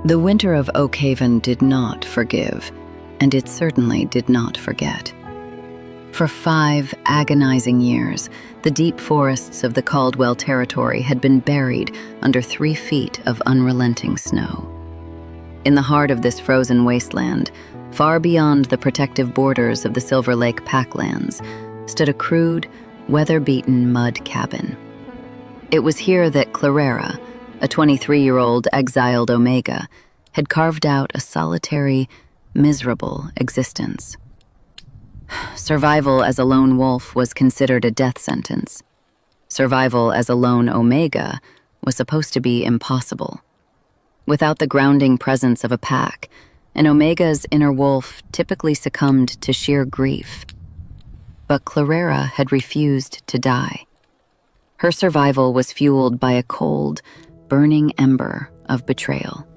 The winter of Oakhaven did not forgive, and it certainly did not forget. For 5 agonizing years, the deep forests of the Caldwell territory had been buried under 3 feet of unrelenting snow. In the heart of this frozen wasteland, far beyond the protective borders of the Silver Lake Packlands, stood a crude, weather-beaten mud cabin. It was here that Claraara, a 23-year-old exiled Omega, had carved out a solitary, miserable existence. Survival as a lone wolf was considered a death sentence. Survival as a lone Omega was supposed to be impossible. Without the grounding presence of a pack, an Omega's inner wolf typically succumbed to sheer grief. But Claraara had refused to die. Her survival was fueled by a cold, burning ember of betrayal.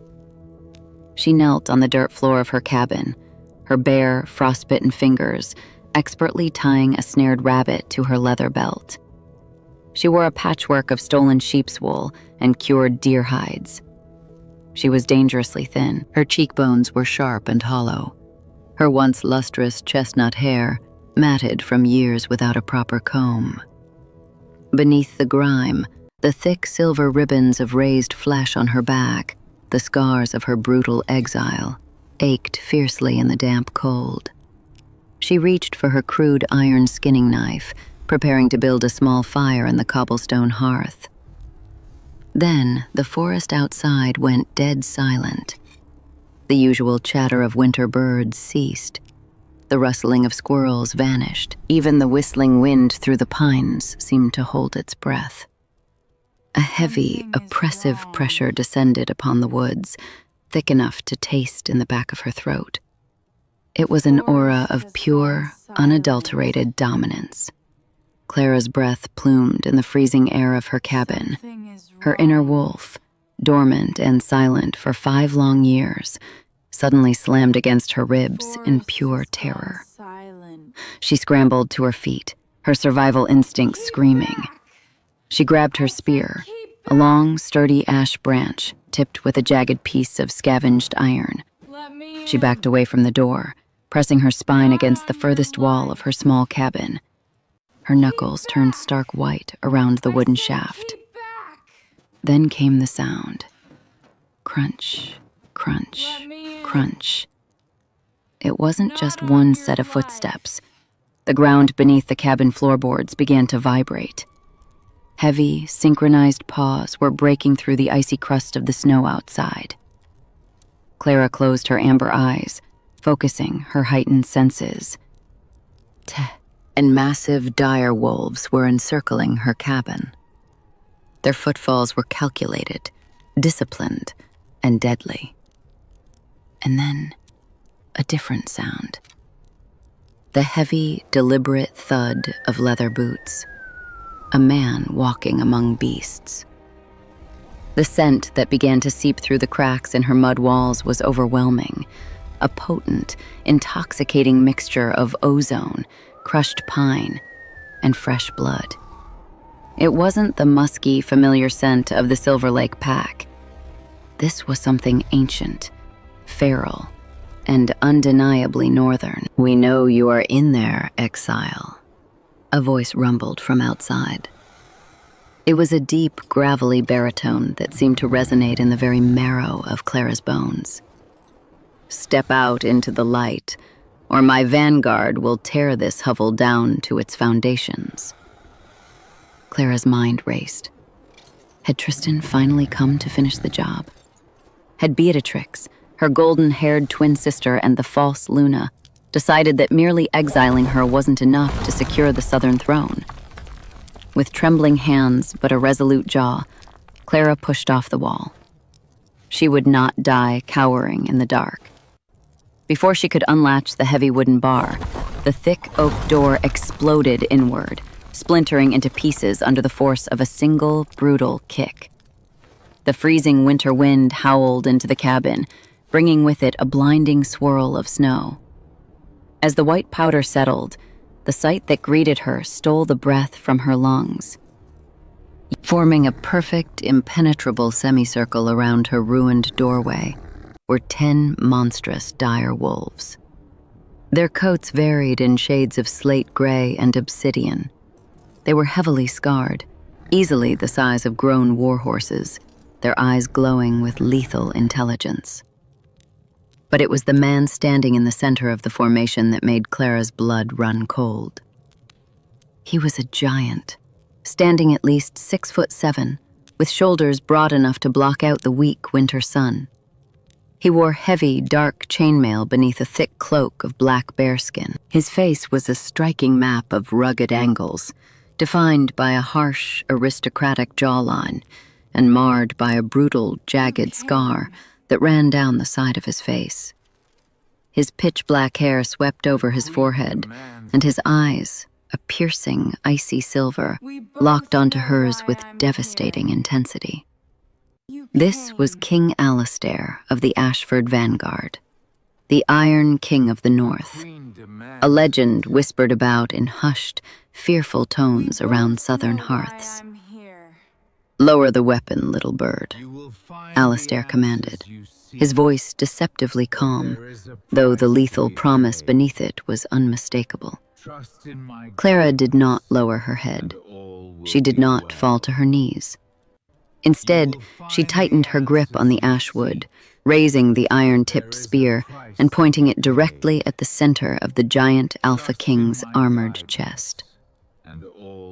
She knelt on the dirt floor of her cabin, her bare, frostbitten fingers expertly tying a snared rabbit to her leather belt. She wore a patchwork of stolen sheep's wool and cured deer hides. She was dangerously thin. Her cheekbones were sharp and hollow. Her once lustrous chestnut hair matted from years without a proper comb. Beneath the grime, the thick silver ribbons of raised flesh on her back, the scars of her brutal exile, ached fiercely in the damp cold. She reached for her crude iron skinning knife, preparing to build a small fire in the cobblestone hearth. Then the forest outside went dead silent. The usual chatter of winter birds ceased. The rustling of squirrels vanished. Even the whistling wind through the pines seemed to hold its breath. A heavy, oppressive pressure descended upon the woods, thick enough to taste in the back of her throat. It was an aura of pure, unadulterated dominance. Clara's breath plumed in the freezing air of her cabin. Her inner wolf, dormant and silent for 5 long years, suddenly slammed against her ribs in pure terror. She scrambled to her feet, her survival instincts screaming. She grabbed her spear, a long, sturdy ash branch tipped with a jagged piece of scavenged iron. She backed away from the door, pressing her spine against the furthest wall of her small cabin. Her knuckles turned stark white around the wooden shaft. Then came the sound. Crunch, crunch, crunch. It wasn't just one set of footsteps. The ground beneath the cabin floorboards began to vibrate. Heavy, synchronized paws were breaking through the icy crust of the snow outside. Clara closed her amber eyes, focusing her heightened senses. And massive dire wolves were encircling her cabin. Their footfalls were calculated, disciplined, and deadly. And then, a different sound. The heavy, deliberate thud of leather boots. A man walking among beasts. The scent that began to seep through the cracks in her mud walls was overwhelming, a potent, intoxicating mixture of ozone, crushed pine, and fresh blood. It wasn't the musky, familiar scent of the Silver Lake Pack. This was something ancient, feral, and undeniably northern. "We know you are in there, exile," a voice rumbled from outside. It was a deep, gravelly baritone that seemed to resonate in the very marrow of Clara's bones. "Step out into the light, or my vanguard will tear this hovel down to its foundations." Clara's mind raced. Had Tristan finally come to finish the job? Had Beatrix, her golden-haired twin sister, and the false Luna decided that merely exiling her wasn't enough to secure the southern throne? With trembling hands but a resolute jaw, Clara pushed off the wall. She would not die cowering in the dark. Before she could unlatch the heavy wooden bar, the thick oak door exploded inward, splintering into pieces under the force of a single, brutal kick. The freezing winter wind howled into the cabin, bringing with it a blinding swirl of snow. As the white powder settled, the sight that greeted her stole the breath from her lungs. Forming a perfect, impenetrable semicircle around her ruined doorway, were 10 monstrous dire wolves. Their coats varied in shades of slate gray and obsidian. They were heavily scarred, easily the size of grown war horses, their eyes glowing with lethal intelligence. But it was the man standing in the center of the formation that made Clara's blood run cold. He was a giant, standing at least 6'7", with shoulders broad enough to block out the weak winter sun. He wore heavy, dark chainmail beneath a thick cloak of black bearskin. His face was a striking map of rugged angles, defined by a harsh, aristocratic jawline and marred by a brutal, jagged scar that ran down the side of his face. His pitch-black hair swept over his forehead, and his eyes, a piercing, icy silver, locked onto hers with devastating intensity. This was King Alistair of the Ashford Vanguard, the Iron King of the North, a legend whispered about in hushed, fearful tones around southern hearths. "Lower the weapon, little bird," Alistair commanded, his voice deceptively calm, though the lethal promise beneath it was unmistakable. Clara did not lower her head. She did not fall to her knees. Instead, she tightened her grip on the ash wood, raising the iron-tipped spear and pointing it directly at the center of the giant Alpha King's armored chest.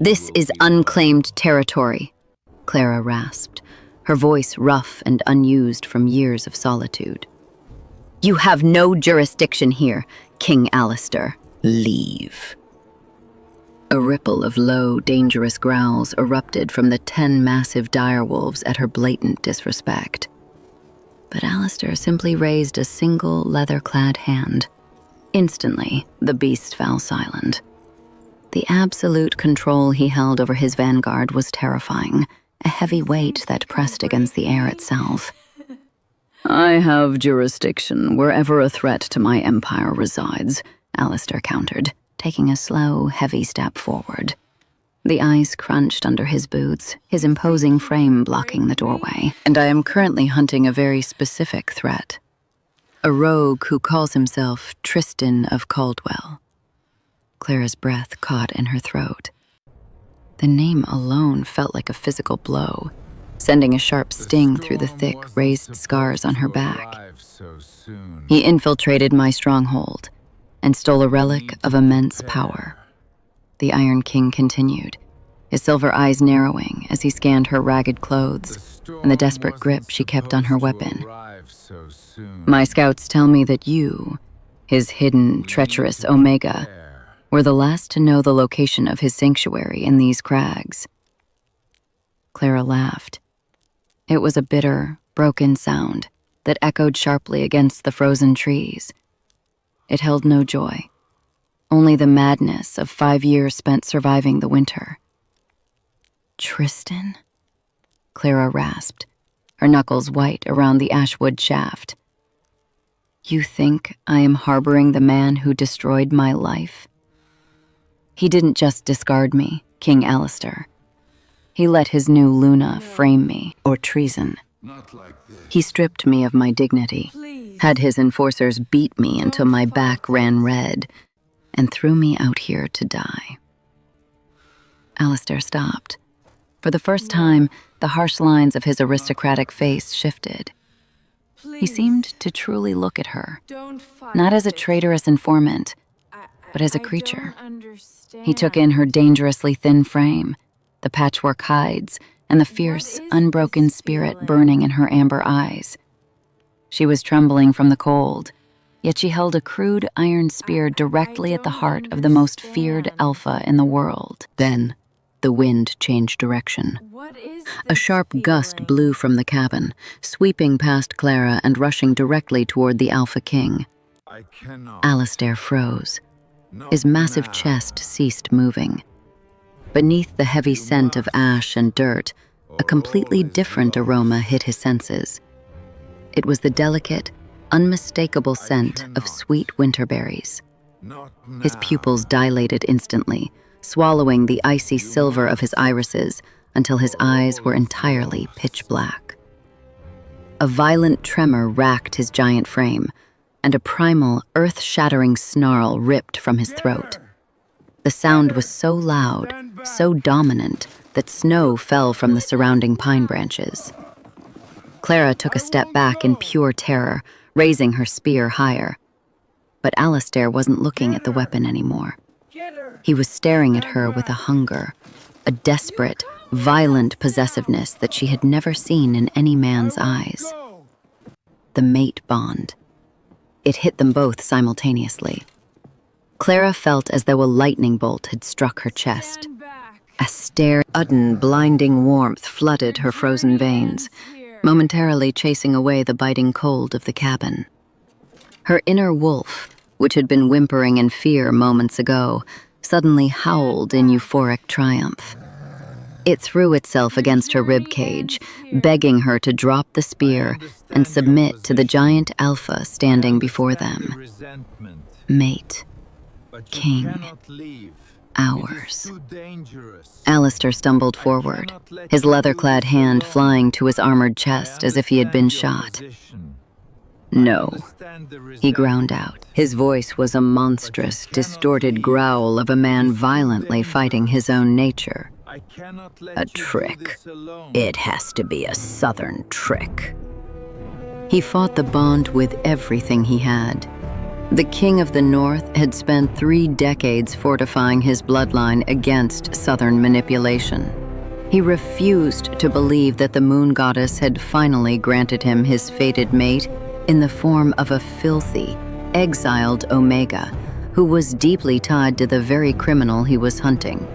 "This is unclaimed territory," Clara rasped, her voice rough and unused from years of solitude. "You have no jurisdiction here, King Alistair. Leave." A ripple of low, dangerous growls erupted from the 10 massive direwolves at her blatant disrespect. But Alistair simply raised a single leather-clad hand. Instantly, the beast fell silent. The absolute control he held over his vanguard was terrifying, a heavy weight that pressed against the air itself. "I have jurisdiction wherever a threat to my empire resides," Alistair countered, taking a slow, heavy step forward. The ice crunched under his boots, his imposing frame blocking the doorway. "And I am currently hunting a very specific threat. A rogue who calls himself Tristan of Caldwell." Clara's breath caught in her throat. The name alone felt like a physical blow, sending a sharp sting through the thick, raised scars on her back. "He infiltrated my stronghold and stole a relic of immense power," the Iron King continued, his silver eyes narrowing as he scanned her ragged clothes and the desperate grip she kept on her weapon. "My scouts tell me that you, his hidden, treacherous Omega, were the last to know the location of his sanctuary in these crags." Clara laughed. It was a bitter, broken sound that echoed sharply against the frozen trees. It held no joy, only the madness of 5 years spent surviving the winter. "Tristan?" Clara rasped, her knuckles white around the ashwood shaft. "You think I am harboring the man who destroyed my life? He didn't just discard me, King Alistair. He let his new Luna frame me, or treason. He stripped me of my dignity, had his enforcers beat me until my back ran red, and threw me out here to die." Alistair stopped. For the first time, the harsh lines of his aristocratic face shifted. He seemed to truly look at her, not as a traitorous informant, but as a creature. He took in her dangerously thin frame, the patchwork hides, and the fierce, unbroken spirit burning in her amber eyes. She was trembling from the cold, yet she held a crude iron spear directly at the heart of the most feared alpha in the world. Then, the wind changed direction. A sharp gust blew from the cabin, sweeping past Clara and rushing directly toward the Alpha King. Alistair froze. His massive chest ceased moving. Beneath the heavy scent of ash and dirt, a completely different aroma hit his senses. It was the delicate, unmistakable scent of sweet winter berries. His pupils dilated instantly, swallowing the icy silver of his irises until his eyes were entirely pitch black. A violent tremor racked his giant frame, and a primal, earth-shattering snarl ripped from his throat. The sound was so loud, so dominant, that snow fell from the surrounding pine branches. Clara took a step back in pure terror, raising her spear higher. But Alistair wasn't looking at the weapon anymore. He was staring at her with a hunger, a desperate, violent possessiveness that she had never seen in any man's eyes. The mate bond. It hit them both simultaneously. Clara felt as though a lightning bolt had struck her chest. A sudden, blinding warmth flooded her frozen veins, momentarily chasing away the biting cold of the cabin. Her inner wolf, which had been whimpering in fear moments ago, suddenly howled in euphoric triumph. It threw itself against her ribcage, begging her to drop the spear and submit to the giant alpha standing before them. Mate. King. Ours. Alistair stumbled forward, his leather-clad hand flying to his armored chest as if he had been shot. No, he ground out. His voice was a monstrous, distorted growl of a man violently fighting his own nature. A trick. It has to be a southern trick. He fought the bond with everything he had. The King of the North had spent 3 decades fortifying his bloodline against southern manipulation. He refused to believe that the moon goddess had finally granted him his fated mate in the form of a filthy, exiled Omega, who was deeply tied to the very criminal he was hunting.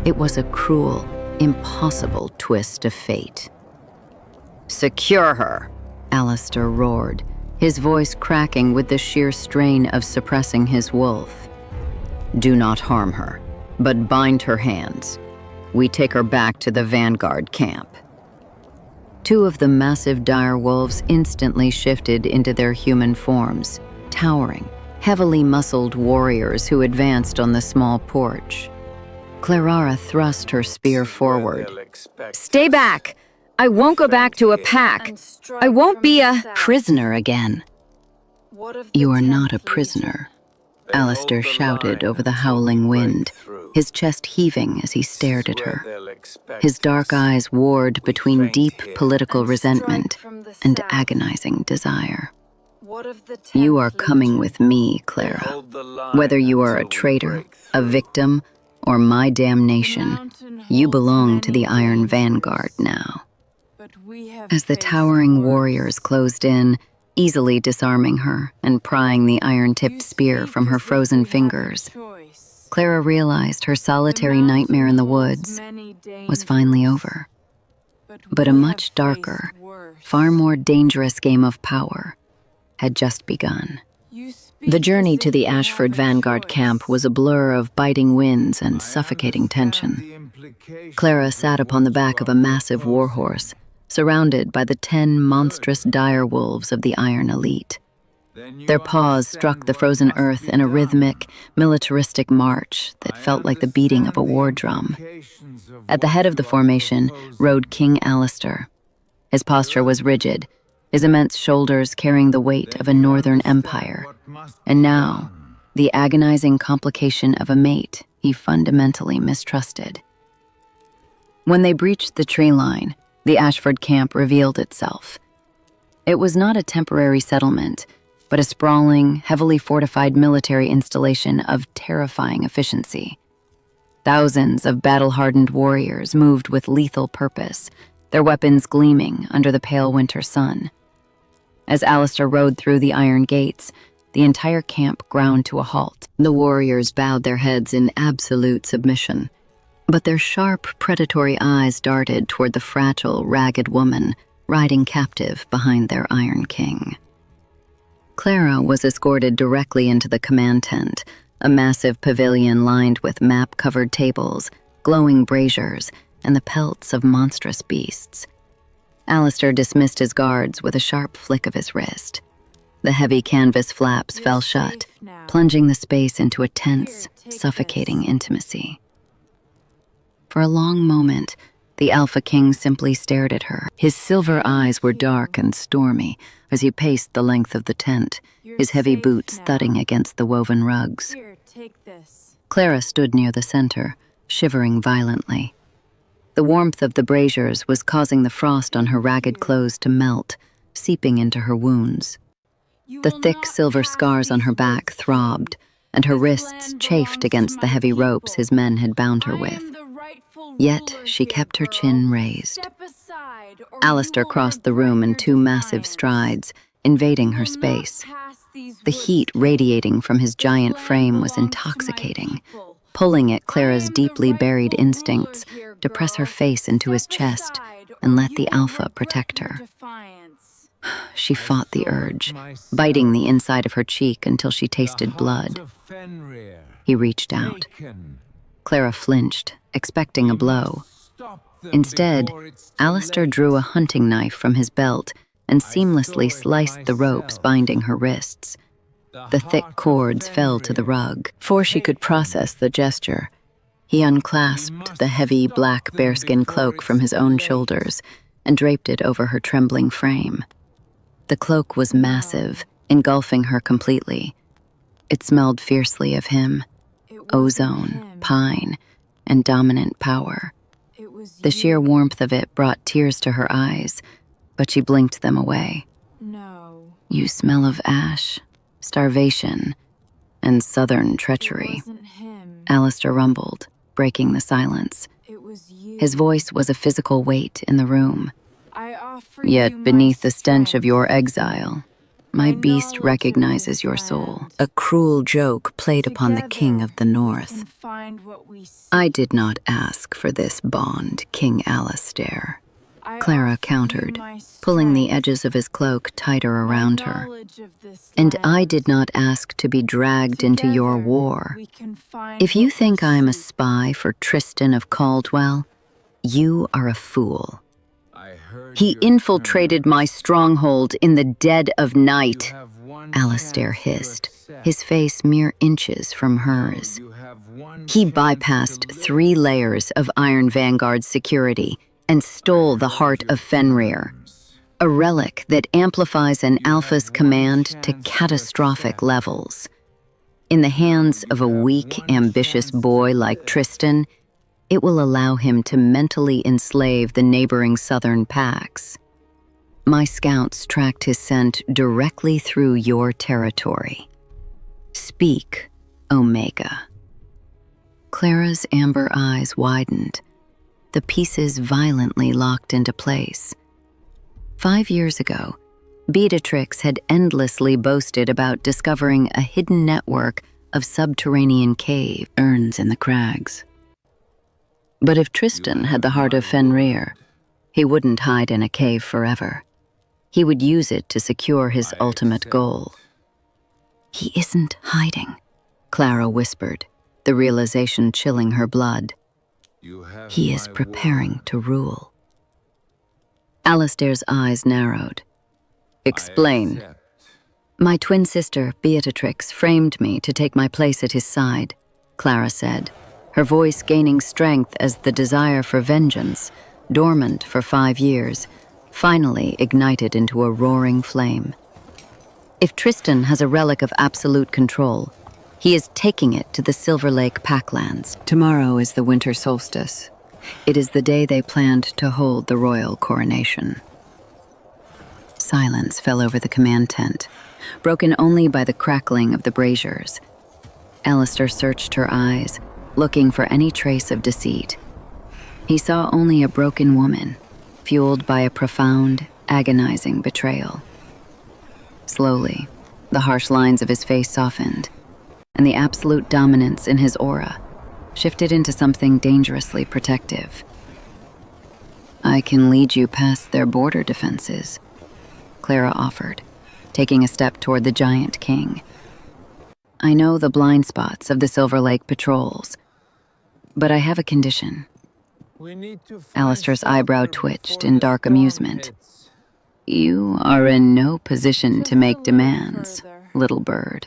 It was a cruel, impossible twist of fate. "Secure her," Alistair roared, his voice cracking with the sheer strain of suppressing his wolf. "Do not harm her, but bind her hands. We take her back to the Vanguard camp." 2 of the massive dire wolves instantly shifted into their human forms, towering, heavily muscled warriors who advanced on the small porch. Claraara thrust her spear forward. "Stay back! I won't go back to a pack. I won't be a prisoner again." "You are not a prisoner," Alistair shouted over the howling wind, his chest heaving as he stared at her. His dark eyes warred between deep political resentment and agonizing desire. "You are coming with me, Clara. Whether you are a traitor, a victim, or my damnation, you belong to the Iron Vanguard now." As the towering warriors closed in, easily disarming her and prying the iron-tipped spear from her frozen fingers, Clara realized her solitary nightmare in the woods was finally over. But a much darker, far more dangerous game of power had just begun. The journey to the Ashford Vanguard camp was a blur of biting winds and suffocating tension. Clara sat upon the back of a massive warhorse, surrounded by the 10 monstrous dire wolves of the Iron Elite. Their paws struck the frozen earth in a rhythmic, militaristic march that felt like the beating of a war drum. At the head of the formation rode King Alistair. His posture was rigid, his immense shoulders carrying the weight of a northern empire. And now, the agonizing complication of a mate he fundamentally mistrusted. When they breached the tree line, the Ashford camp revealed itself. It was not a temporary settlement, but a sprawling, heavily fortified military installation of terrifying efficiency. Thousands of battle-hardened warriors moved with lethal purpose, their weapons gleaming under the pale winter sun. As Alistair rode through the iron gates, the entire camp ground to a halt. The warriors bowed their heads in absolute submission, but their sharp, predatory eyes darted toward the fragile, ragged woman riding captive behind their Iron King. Clara was escorted directly into the command tent, a massive pavilion lined with map-covered tables, glowing braziers, and the pelts of monstrous beasts. Alistair dismissed his guards with a sharp flick of his wrist. The heavy canvas flaps fell shut, plunging the space into a tense, suffocating intimacy. For a long moment, The Alpha King simply stared at her. His silver eyes were dark and stormy as he paced the length of the tent, his heavy boots thudding against the woven rugs. Here, take this. Clara stood near the center, shivering violently. The warmth of the braziers was causing the frost on her ragged clothes to melt, seeping into her wounds. The thick silver scars on her back throbbed, and her wrists chafed against the heavy ropes his men had bound her with. Yet she kept her chin raised. Alistair crossed the room in 2 massive strides, invading her space. The heat radiating from his giant frame was intoxicating, pulling at Clara's deeply buried instincts to press her face into his chest and let the Alpha protect her. She fought the urge, biting the inside of her cheek until she tasted blood. He reached out. Clara flinched, expecting a blow. Instead, Alistair drew a hunting knife from his belt and seamlessly sliced the ropes binding her wrists. The thick cords fell to the rug. Before she could process the gesture, he unclasped the heavy black bearskin cloak from his own shoulders and draped it over her trembling frame. The cloak was massive, engulfing her completely. It smelled fiercely of him, ozone, pine, and dominant power. The sheer warmth of it brought tears to her eyes, but she blinked them away. No. You smell of ash, starvation, and southern treachery. It wasn't him. Alistair rumbled, breaking the silence. It was you. His voice was a physical weight in the room. I offer Yet you beneath my the stench of strength. your exile, my My beast knowledge recognizes of your this soul. land. A cruel joke played upon the king of the Together, we north. can find what we seek. I did not ask for this bond, King Alistair. I Clara offer you countered, my pulling the strength. edges of his cloak tighter My around her. knowledge of this And I land. did not ask to be dragged into your Together, war. we can find If you what we think I am a seek. spy for Tristan of Caldwell, you are a fool. He infiltrated my stronghold in the dead of night, Alistair hissed, his face mere inches from hers. He bypassed 3 layers of Iron Vanguard's security and stole the heart of Fenrir, a relic that amplifies an Alpha's command to catastrophic levels. In the hands of a weak, ambitious boy like Tristan, it will allow him to mentally enslave the neighboring southern packs. My scouts tracked his scent directly through your territory. Speak, Omega. Clara's amber eyes widened, the pieces violently locked into place. 5 years ago, Beatrix had endlessly boasted about discovering a hidden network of subterranean cave urns in the Crags. But if Tristan had the heart of Fenrir, he wouldn't hide in a cave forever. He would use it to secure his ultimate goal. He isn't hiding, Clara whispered, the realization chilling her blood. He is preparing to rule. Alistair's eyes narrowed. Explain. My twin sister, Beatrix, framed me to take my place at his side, Clara said, her voice gaining strength as the desire for vengeance, dormant for 5 years, finally ignited into a roaring flame. If Tristan has a relic of absolute control, he is taking it to the Silver Lake Packlands. Tomorrow is the winter solstice. It is the day they planned to hold the royal coronation. Silence fell over the command tent, broken only by the crackling of the braziers. Alistair searched her eyes, looking for any trace of deceit. He saw only a broken woman, fueled by a profound, agonizing betrayal. Slowly, the harsh lines of his face softened, and the absolute dominance in his aura shifted into something dangerously protective. I can lead you past their border defenses, Clara offered, taking a step toward the giant king. I know the blind spots of the Silver Lake patrols, but I have a condition. Alistair's eyebrow twitched in dark amusement. You are in no position to make demands, little bird.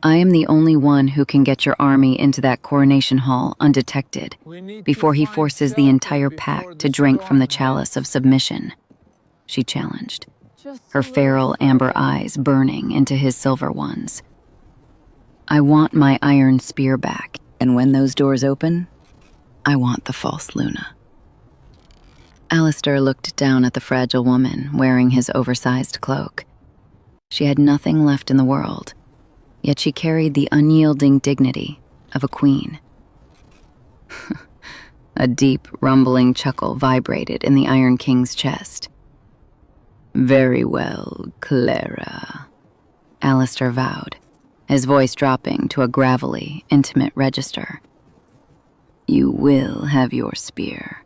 I am the only one who can get your army into that coronation hall undetected before he forces the entire pack to drink from the chalice of submission, she challenged, her feral amber eyes burning into his silver ones. I want my iron spear back, and when those doors open, I want the false Luna. Alistair looked down at the fragile woman wearing his oversized cloak. She had nothing left in the world, yet she carried the unyielding dignity of a queen. A deep, rumbling chuckle vibrated in the Iron King's chest. Very well, Claraara, Alistair vowed, his voice dropping to a gravelly, intimate register. You will have your spear.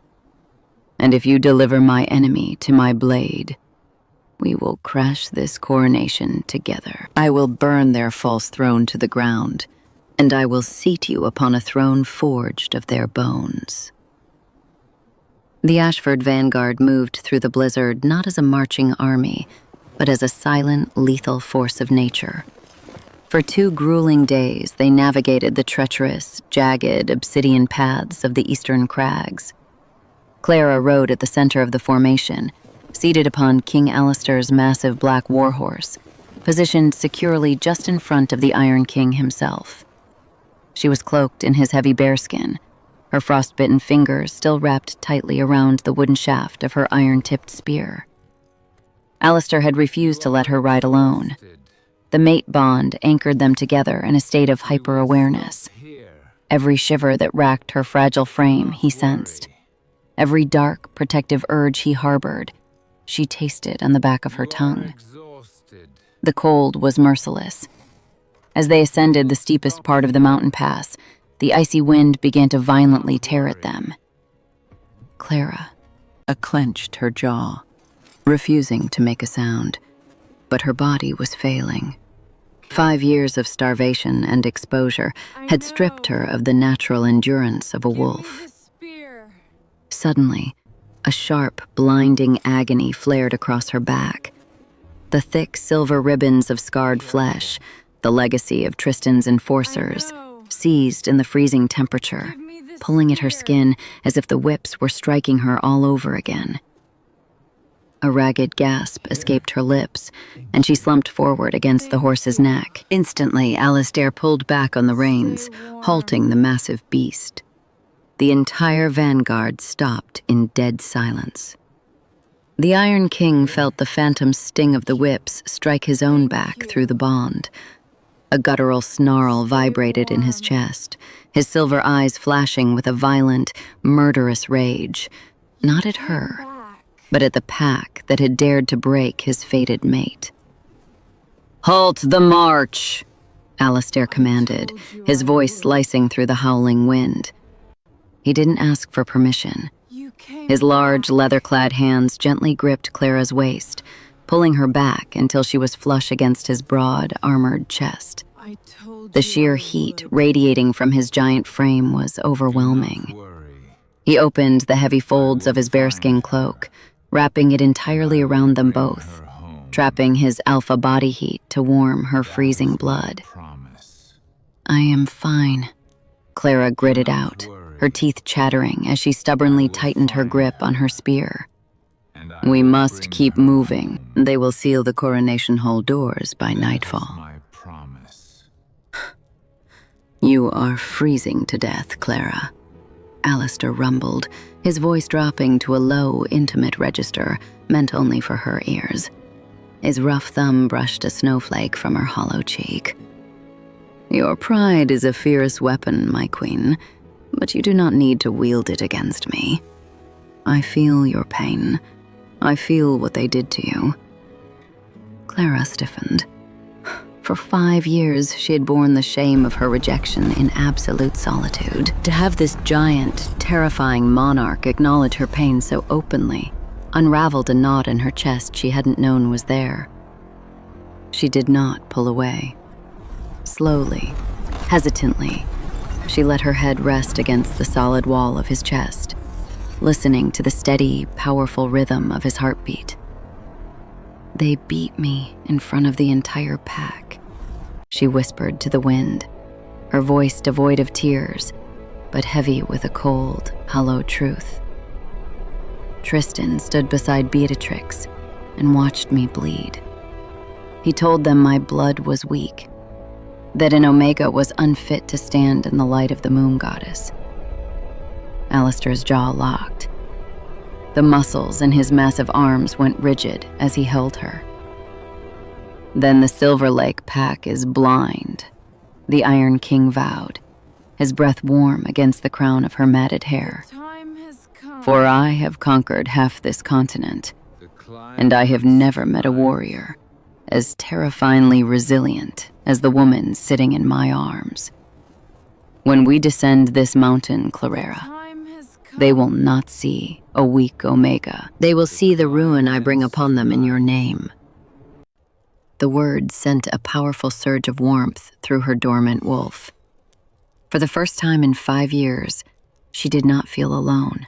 And if you deliver my enemy to my blade, we will crash this coronation together. I will burn their false throne to the ground, and I will seat you upon a throne forged of their bones. The Ashford vanguard moved through the blizzard not as a marching army, but as a silent, lethal force of nature. For 2 grueling days, they navigated the treacherous, jagged, obsidian paths of the eastern crags. Claraara rode at the center of the formation, seated upon King Alistair's massive black warhorse, positioned securely just in front of the Iron King himself. She was cloaked in his heavy bearskin, her frostbitten fingers still wrapped tightly around the wooden shaft of her iron-tipped spear. Alistair had refused to let her ride alone. The mate bond anchored them together in a state of hyper-awareness. Every shiver that racked her fragile frame he sensed. Every dark, protective urge he harbored, she tasted on the back of her tongue. The cold was merciless. As they ascended the steepest part of the mountain pass, the icy wind began to violently tear at them. Claraara clenched her jaw, refusing to make a sound, but her body was failing. 5 years of starvation and exposure had stripped her of the natural endurance of a wolf. Suddenly, a sharp, blinding agony flared across her back. The thick silver ribbons of scarred flesh, the legacy of Tristan's enforcers, seized in the freezing temperature, pulling at her skin as if the whips were striking her all over again. A ragged gasp escaped her lips, and she slumped forward against the horse's neck. Instantly, Alistair pulled back on the reins, halting the massive beast. The entire vanguard stopped in dead silence. The Iron King felt the phantom sting of the whips strike his own back through the bond. A guttural snarl vibrated in his chest, his silver eyes flashing with a violent, murderous rage, not at her, but at the pack that had dared to break his fated mate. "Halt the march!" Alistair commanded, his voice slicing through the howling wind. He didn't ask for permission. His large, leather-clad hands gently gripped Clara's waist, pulling her back until she was flush against his broad, armored chest. The sheer heat radiating from his giant frame was overwhelming. He opened the heavy folds of his bearskin cloak, wrapping it entirely around them both, trapping his alpha body heat to warm her freezing blood. "I am fine," Claraara gritted out, her teeth chattering as she stubbornly tightened her grip on her spear. "We must keep moving. They will seal the coronation hall doors by nightfall." "You are freezing to death, Claraara," Alistair rumbled, his voice dropping to a low, intimate register meant only for her ears. His rough thumb brushed a snowflake from her hollow cheek. "Your pride is a fierce weapon, my queen, but you do not need to wield it against me. I feel your pain. I feel what they did to you." Claraara stiffened. For 5 years, she had borne the shame of her rejection in absolute solitude. To have this giant, terrifying monarch acknowledge her pain so openly unraveled a knot in her chest she hadn't known was there. She did not pull away. Slowly, hesitantly, she let her head rest against the solid wall of his chest, listening to the steady, powerful rhythm of his heartbeat. "They beat me in front of the entire pack," she whispered to the wind, her voice devoid of tears, but heavy with a cold, hollow truth. Tristan stood beside Beatrix and watched me bleed. He told them my blood was weak, that an Omega was unfit to stand in the light of the moon goddess. Alistair's jaw locked. The muscles in his massive arms went rigid as he held her. Then the Silver Lake pack is blind, the Iron King vowed, his breath warm against the crown of her matted hair. Time has come. For I have conquered half this continent, and I have never met a warrior as terrifyingly resilient as the woman sitting in my arms. When we descend this mountain, Claraara, Time has come. they will not see a weak Omega. They will see the ruin I bring upon them in your name. The words sent a powerful surge of warmth through her dormant wolf. For the first time in 5 years, she did not feel alone.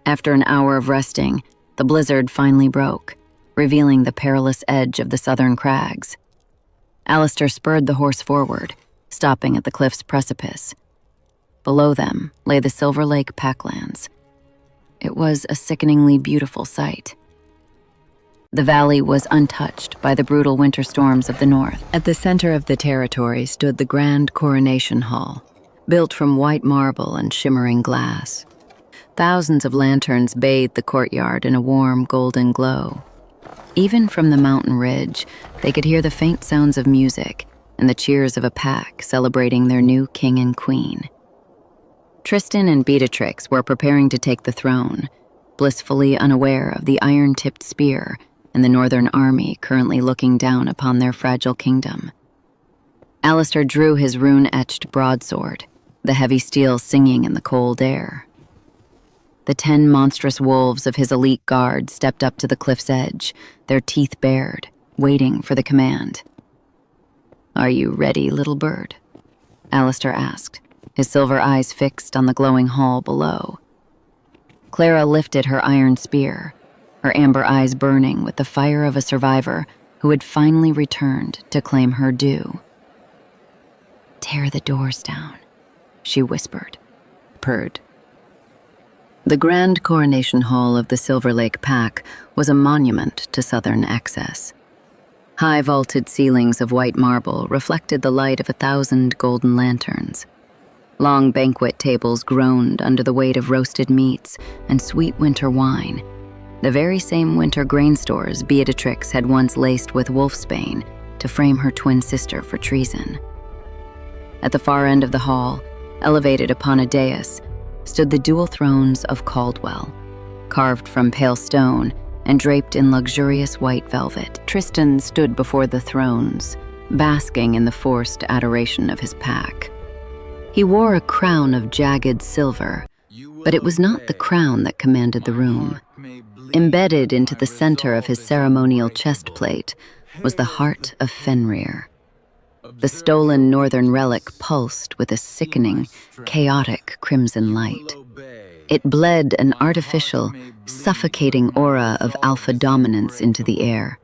After an hour of resting, the blizzard finally broke, revealing the perilous edge of the southern crags. Alistair spurred the horse forward, stopping at the cliff's precipice. Below them lay the Silver Lake packlands. It was a sickeningly beautiful sight. The valley was untouched by the brutal winter storms of the north. At the center of the territory stood the grand Coronation Hall, built from white marble and shimmering glass. Thousands of lanterns bathed the courtyard in a warm golden glow. Even from the mountain ridge, they could hear the faint sounds of music and the cheers of a pack celebrating their new king and queen. Tristan and Beatrix were preparing to take the throne, blissfully unaware of the iron-tipped spear and the northern army currently looking down upon their fragile kingdom. Alistair drew his rune-etched broadsword, the heavy steel singing in the cold air. The 10 monstrous wolves of his elite guard stepped up to the cliff's edge, their teeth bared, waiting for the command. "Are you ready, little bird?" Alistair asked, his silver eyes fixed on the glowing hall below. Clara lifted her iron spear, her amber eyes burning with the fire of a survivor who had finally returned to claim her due. "Tear the doors down," she whispered, purred. The grand Coronation Hall of the Silver Lake Pack was a monument to southern excess. High vaulted ceilings of white marble reflected the light of 1,000 golden lanterns. Long banquet tables groaned under the weight of roasted meats and sweet winter wine, the very same winter grain stores Beatrix had once laced with wolfsbane to frame her twin sister for treason. At the far end of the hall, elevated upon a dais, stood the dual thrones of Caldwell, carved from pale stone and draped in luxurious white velvet. Tristan stood before the thrones, basking in the forced adoration of his pack. He wore a crown of jagged silver, but it was not the crown that commanded the room. Embedded into the center of his ceremonial chest plate was the heart of Fenrir. The stolen northern relic pulsed with a sickening, chaotic crimson light. It bled an artificial, suffocating aura of alpha dominance into the air,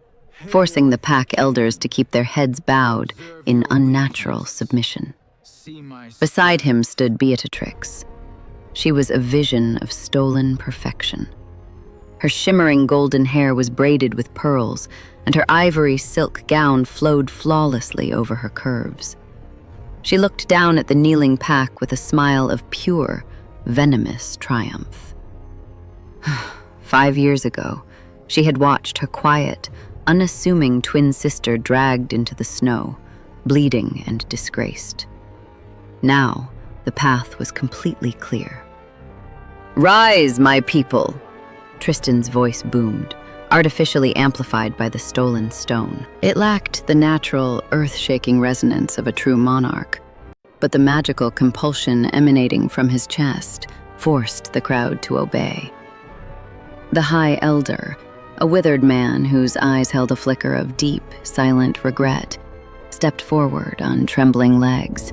forcing the pack elders to keep their heads bowed in unnatural submission. Beside him stood Beatrix. She was a vision of stolen perfection. Her shimmering golden hair was braided with pearls, and her ivory silk gown flowed flawlessly over her curves. She looked down at the kneeling pack with a smile of pure, venomous triumph. 5 years ago, she had watched her quiet, unassuming twin sister dragged into the snow, bleeding and disgraced. Now, the path was completely clear. "Rise, my people!" Tristan's voice boomed, artificially amplified by the stolen stone. It lacked the natural, earth-shaking resonance of a true monarch, but the magical compulsion emanating from his chest forced the crowd to obey. The High Elder, a withered man whose eyes held a flicker of deep, silent regret, stepped forward on trembling legs.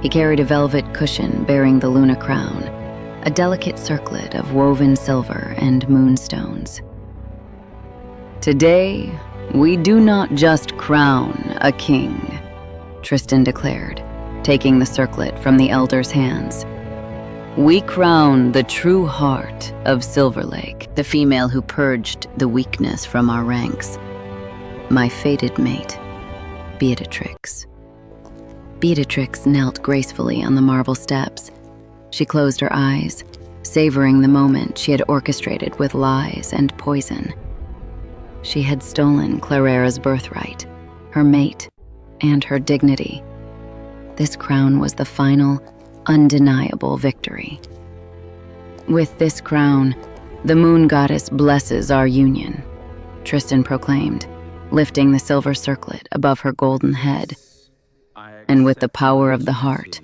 He carried a velvet cushion bearing the Luna crown, a delicate circlet of woven silver and moonstones. "Today, we do not just crown a king. Tristan declared, taking the circlet from the elder's hands. "We crown the true heart of Silver Lake, the female who purged the weakness from our ranks. My fated mate, Beatrix." Beatrix knelt gracefully on the marble steps. She closed her eyes, savoring the moment she had orchestrated with lies and poison. She had stolen Claraara's birthright, her mate, and her dignity. This crown was the final, undeniable victory. "With this crown, the moon goddess blesses our union," Tristan proclaimed, lifting the silver circlet above her golden head. "And with the power of the heart,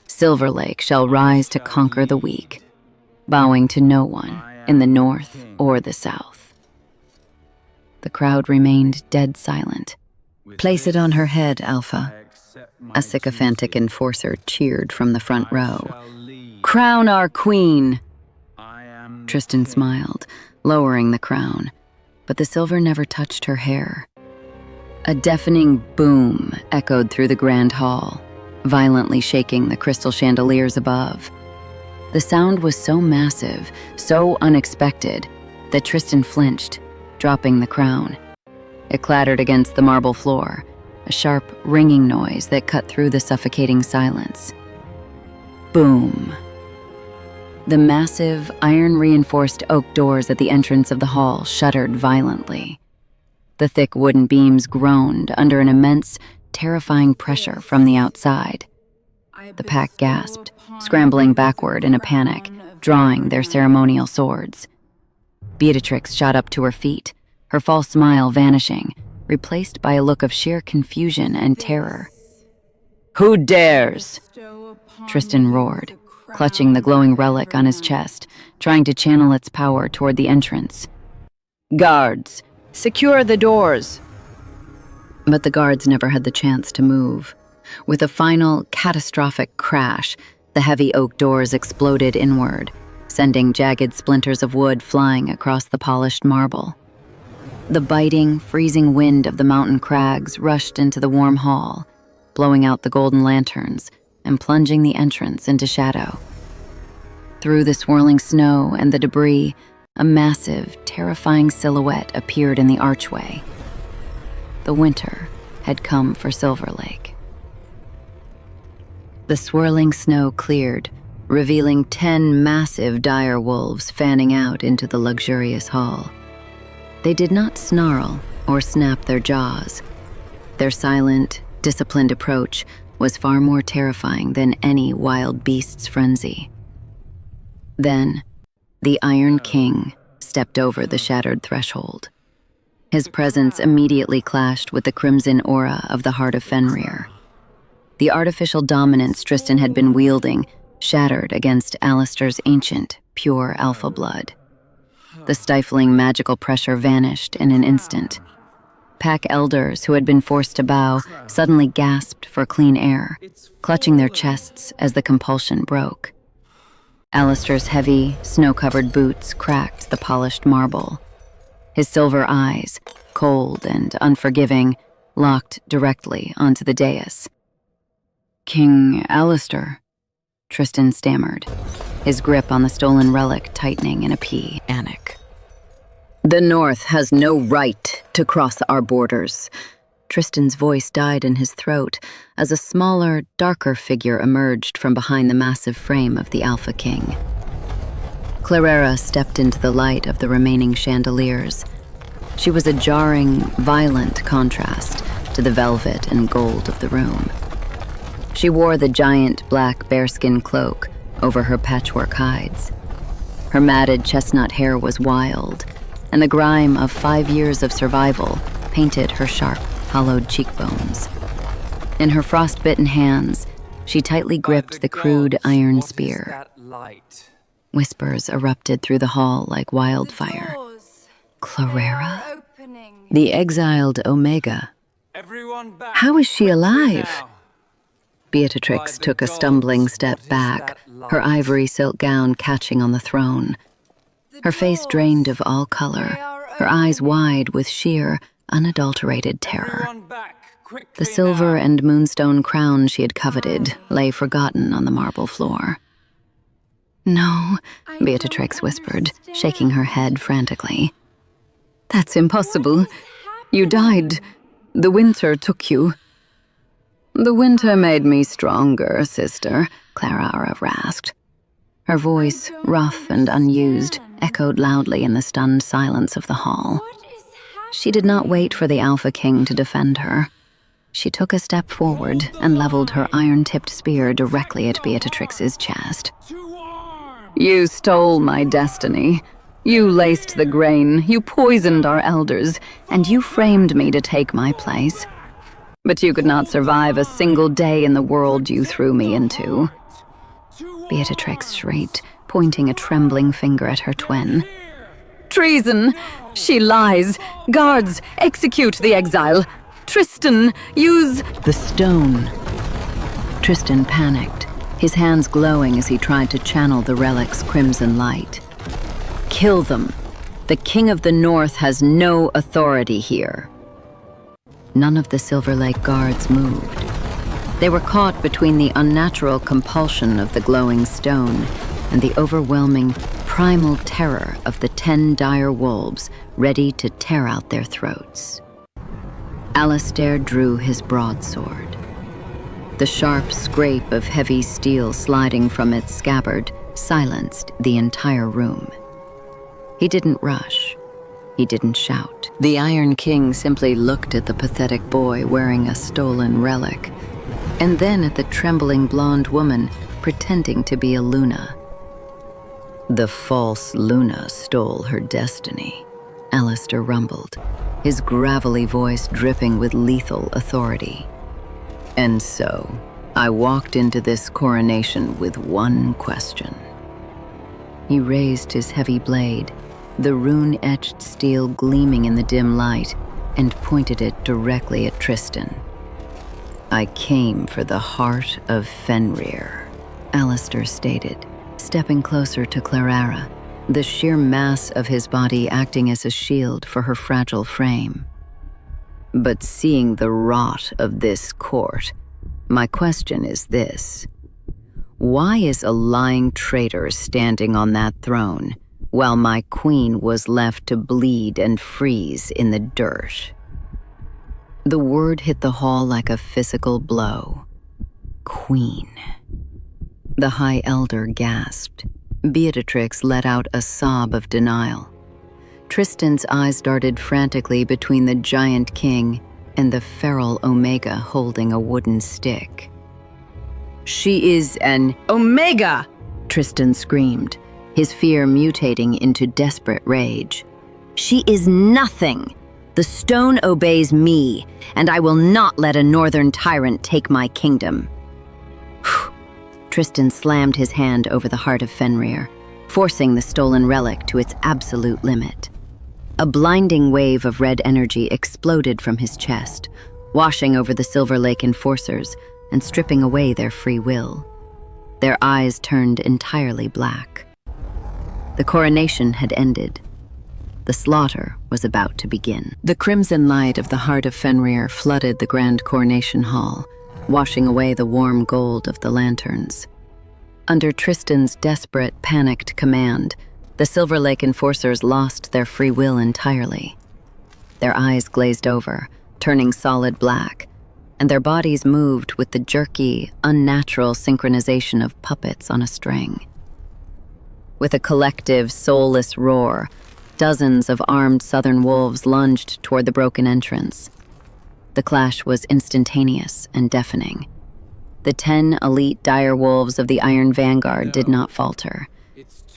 Silver Lake shall rise to conquer the weak, bowing to no one in the north or the south." The crowd remained dead silent. "Place it on her head, Alpha," a sycophantic enforcer cheered from the front row. "Crown our queen!" Tristan smiled, lowering the crown, but the silver never touched her hair. A deafening boom echoed through the grand hall, violently shaking the crystal chandeliers above. The sound was so massive, so unexpected, that Tristan flinched, dropping the crown. It clattered against the marble floor, a sharp, ringing noise that cut through the suffocating silence. Boom. The massive, iron-reinforced oak doors at the entrance of the hall shuddered violently. The thick wooden beams groaned under an immense, terrifying pressure from the outside. The pack gasped, scrambling backward in a panic, drawing their ceremonial swords. Beatrix shot up to her feet, her false smile vanishing, replaced by a look of sheer confusion and terror. "Who dares?" Tristan roared, clutching the glowing relic on his chest, trying to channel its power toward the entrance. "Guards, secure the doors!" But the guards never had the chance to move. With a final, catastrophic crash, the heavy oak doors exploded inward, sending jagged splinters of wood flying across the polished marble. The biting, freezing wind of the mountain crags rushed into the warm hall, blowing out the golden lanterns and plunging the entrance into shadow. Through the swirling snow and the debris, a massive, terrifying silhouette appeared in the archway. The winter had come for Silver Lake. The swirling snow cleared, revealing 10 massive dire wolves fanning out into the luxurious hall. They did not snarl or snap their jaws. Their silent, disciplined approach was far more terrifying than any wild beast's frenzy. Then, the Iron King stepped over the shattered threshold. His presence immediately clashed with the crimson aura of the Heart of Fenrir. The artificial dominance Tristan had been wielding shattered against Alistair's ancient, pure alpha blood. The stifling magical pressure vanished in an instant. Pack elders who had been forced to bow suddenly gasped for clean air, clutching their chests as the compulsion broke. Alistair's heavy, snow-covered boots cracked the polished marble. His silver eyes, cold and unforgiving, locked directly onto the dais. "King Alistair," Tristan stammered, his grip on the stolen relic tightening in a panic. "The North has no right to cross our borders." Tristan's voice died in his throat as a smaller, darker figure emerged from behind the massive frame of the Alpha King. Claraara stepped into the light of the remaining chandeliers. She was a jarring, violent contrast to the velvet and gold of the room. She wore the giant black bearskin cloak over her patchwork hides. Her matted chestnut hair was wild, and the grime of 5 years of survival painted her sharp, hollowed cheekbones. In her frostbitten hands, she tightly gripped the crude iron spear. Whispers erupted through the hall like wildfire. Claraara? The exiled Omega. How is she alive? Beatrix took a stumbling step back, her ivory silk gown catching on the throne. Her face drained of all color, her eyes wide with sheer, unadulterated terror. The silver and moonstone crown she had coveted lay forgotten on the marble floor. "No," Beatrix whispered, shaking her head frantically. "That's impossible. You died. The winter took you." "The winter made me stronger, sister," Claraara rasped. Her voice, rough and unused, echoed loudly in the stunned silence of the hall. She did not wait for the Alpha King to defend her. She took a step forward and leveled her iron-tipped spear directly at Beatrix's chest. "You stole my destiny. You laced the grain, you poisoned our elders, and you framed me to take my place. But you could not survive a single day in the world you threw me into." Beatrix shrieked, pointing a trembling finger at her twin. "Treason! She lies! Guards, execute the exile! Tristan, use the stone!" Tristan panicked, his hands glowing as he tried to channel the relic's crimson light. "Kill them! The King of the North has no authority here." None of the Silver Lake guards moved. They were caught between the unnatural compulsion of the glowing stone and the overwhelming, primal terror of the 10 dire wolves ready to tear out their throats. Alistair drew his broadsword. The sharp scrape of heavy steel sliding from its scabbard silenced the entire room. He didn't rush. He didn't shout. The Iron King simply looked at the pathetic boy wearing a stolen relic, and then at the trembling blonde woman pretending to be a Luna. "The false Luna stole her destiny," Alistair rumbled, his gravelly voice dripping with lethal authority. "And so, I walked into this coronation with one question." He raised his heavy blade, the rune-etched steel gleaming in the dim light, and pointed it directly at Tristan. "I came for the heart of Fenrir," Alistair stated, stepping closer to Claraara, the sheer mass of his body acting as a shield for her fragile frame. "But seeing the rot of this court, my question is this. Why is a lying traitor standing on that throne while my queen was left to bleed and freeze in the dirt?" The word hit the hall like a physical blow. Queen. The High Elder gasped. Beatrix let out a sob of denial. Tristan's eyes darted frantically between the giant king and the feral Omega holding a wooden stick. "She is an Omega!" Tristan screamed, his fear mutating into desperate rage. "She is nothing! The stone obeys me, and I will not let a northern tyrant take my kingdom." Tristan slammed his hand over the heart of Fenrir, forcing the stolen relic to its absolute limit. A blinding wave of red energy exploded from his chest, washing over the Silver Lake enforcers and stripping away their free will. Their eyes turned entirely black. The coronation had ended. The slaughter was about to begin. The crimson light of the heart of Fenrir flooded the grand coronation hall, washing away the warm gold of the lanterns. Under Tristan's desperate, panicked command, the Silver Lake enforcers lost their free will entirely. Their eyes glazed over, turning solid black, and their bodies moved with the jerky, unnatural synchronization of puppets on a string. With a collective, soulless roar, dozens of armed southern wolves lunged toward the broken entrance. The clash was instantaneous and deafening. The 10 elite dire wolves of the Iron Vanguard did not falter.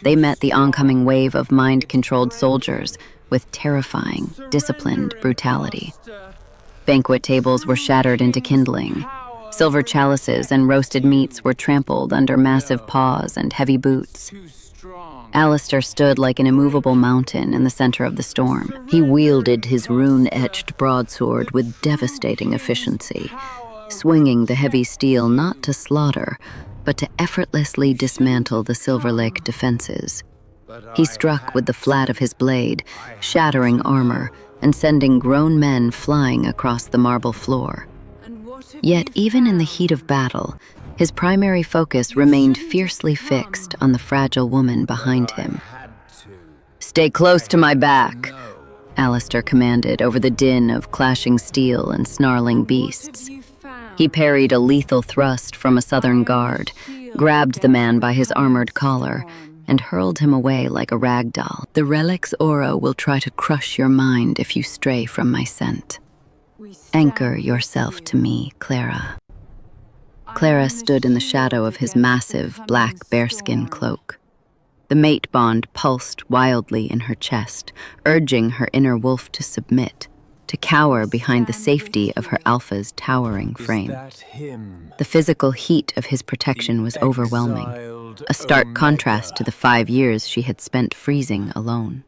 They met the oncoming wave of mind-controlled soldiers with terrifying, disciplined brutality. Banquet tables were shattered into kindling. Silver chalices and roasted meats were trampled under massive paws and heavy boots. Alistair stood like an immovable mountain in the center of the storm. He wielded his rune-etched broadsword with devastating efficiency, swinging the heavy steel not to slaughter, but to effortlessly dismantle the Silver Lake defenses. He struck with the flat of his blade, shattering armor and sending grown men flying across the marble floor. Yet, even in the heat of battle, his primary focus remained fiercely fixed on the fragile woman behind him. "Stay close to my back," Alistair commanded over the din of clashing steel and snarling beasts. He parried a lethal thrust from a southern guard, grabbed the man by his armored collar, and hurled him away like a rag doll. "The relic's aura will try to crush your mind if you stray from my scent. Anchor yourself to me, Clara." Clara stood in the shadow of his massive, black bearskin cloak. The mate bond pulsed wildly in her chest, urging her inner wolf to submit, to cower behind the safety of her alpha's towering frame. The physical heat of his protection was overwhelming, a stark contrast to the 5 years she had spent freezing alone.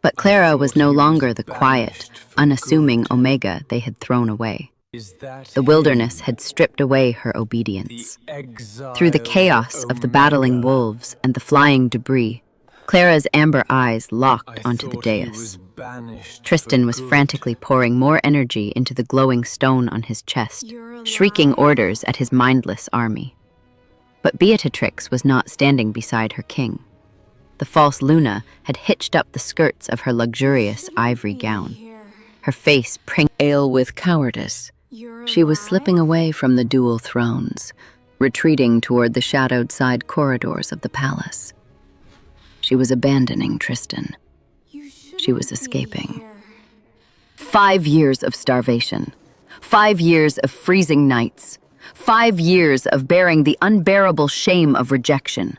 But Clara was no longer the quiet, unassuming Omega they had thrown away. The wilderness had stripped away her obedience. Through the chaos of the battling wolves and the flying debris, Clara's amber eyes locked onto the dais. Tristan was frantically pouring more energy into the glowing stone on his chest, shrieking orders at his mindless army. But Beatrix was not standing beside her king. The false Luna had hitched up the skirts of her luxurious ivory gown, her face pale with cowardice. She was slipping away from the dual thrones, retreating toward the shadowed side corridors of the palace. She was abandoning Tristan. She was escaping. 5 years of starvation, 5 years of freezing nights, 5 years of bearing the unbearable shame of rejection.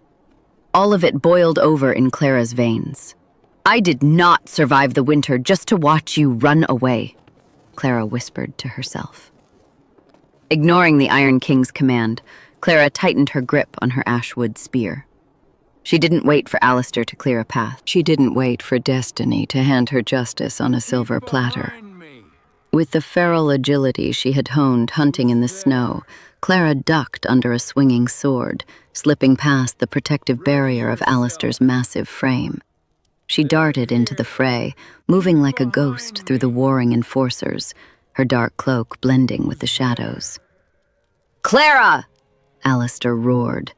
All of it boiled over in Clara's veins. "I did not survive the winter just to watch you run away," Clara whispered to herself. Ignoring the Iron King's command, Clara tightened her grip on her ashwood spear. She didn't wait for Alistair to clear a path. She didn't wait for destiny to hand her justice on a silver platter. With the feral agility she had honed hunting in the snow, Clara ducked under a swinging sword, slipping past the protective barrier of Alistair's massive frame. She darted into the fray, moving like a ghost through the warring enforcers, her dark cloak blending with the shadows. "Clara!" Alistair roared.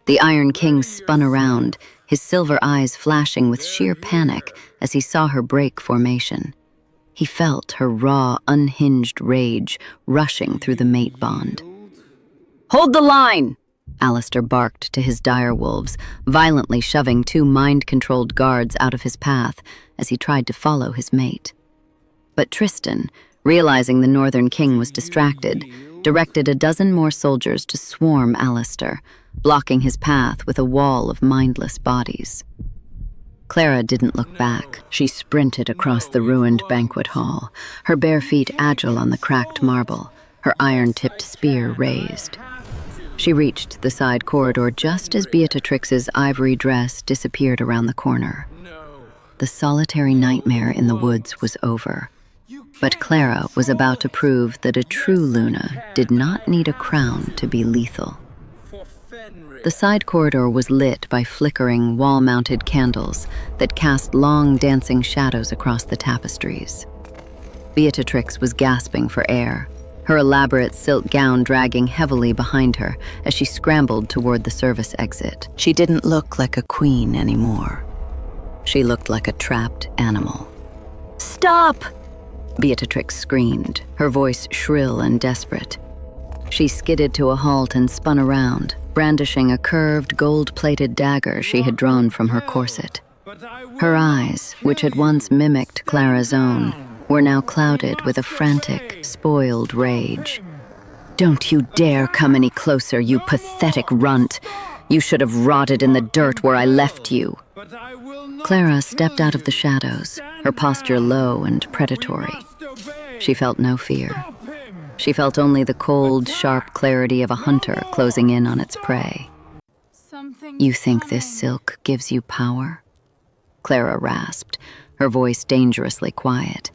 The Iron King spun around, his silver eyes flashing with sheer panic as he saw her break formation. He felt her raw, unhinged rage rushing through the mate bond. "Hold the line!" Alistair barked to his direwolves, violently shoving 2 mind-controlled guards out of his path as he tried to follow his mate. But Tristan, realizing the Northern King was distracted, directed a dozen more soldiers to swarm Alistair, blocking his path with a wall of mindless bodies. Clara didn't look back. She sprinted across the ruined banquet hall, her bare feet agile on the cracked marble, her iron-tipped spear raised. She reached the side corridor just as Beatrix's ivory dress disappeared around the corner. The solitary nightmare in the woods was over. But Clara was about to prove that a true Luna did not need a crown to be lethal. The side corridor was lit by flickering, wall-mounted candles that cast long, dancing shadows across the tapestries. Beatrix was gasping for air, her elaborate silk gown dragging heavily behind her as she scrambled toward the service exit. She didn't look like a queen anymore. She looked like a trapped animal. "Stop!" Beatrix screamed, her voice shrill and desperate. She skidded to a halt and spun around, brandishing a curved, gold-plated dagger she had drawn from her corset. Her eyes, which had once mimicked Clara's own, were now clouded with a frantic, spoiled rage. "Don't you dare come any closer, you pathetic runt! You should have rotted in the dirt where I left you." Clara stepped out of the shadows, her posture low and predatory. She felt no fear. She felt only the cold, sharp clarity of a hunter closing in on its prey. "You think this silk gives you power?" Clara rasped, her voice dangerously quiet.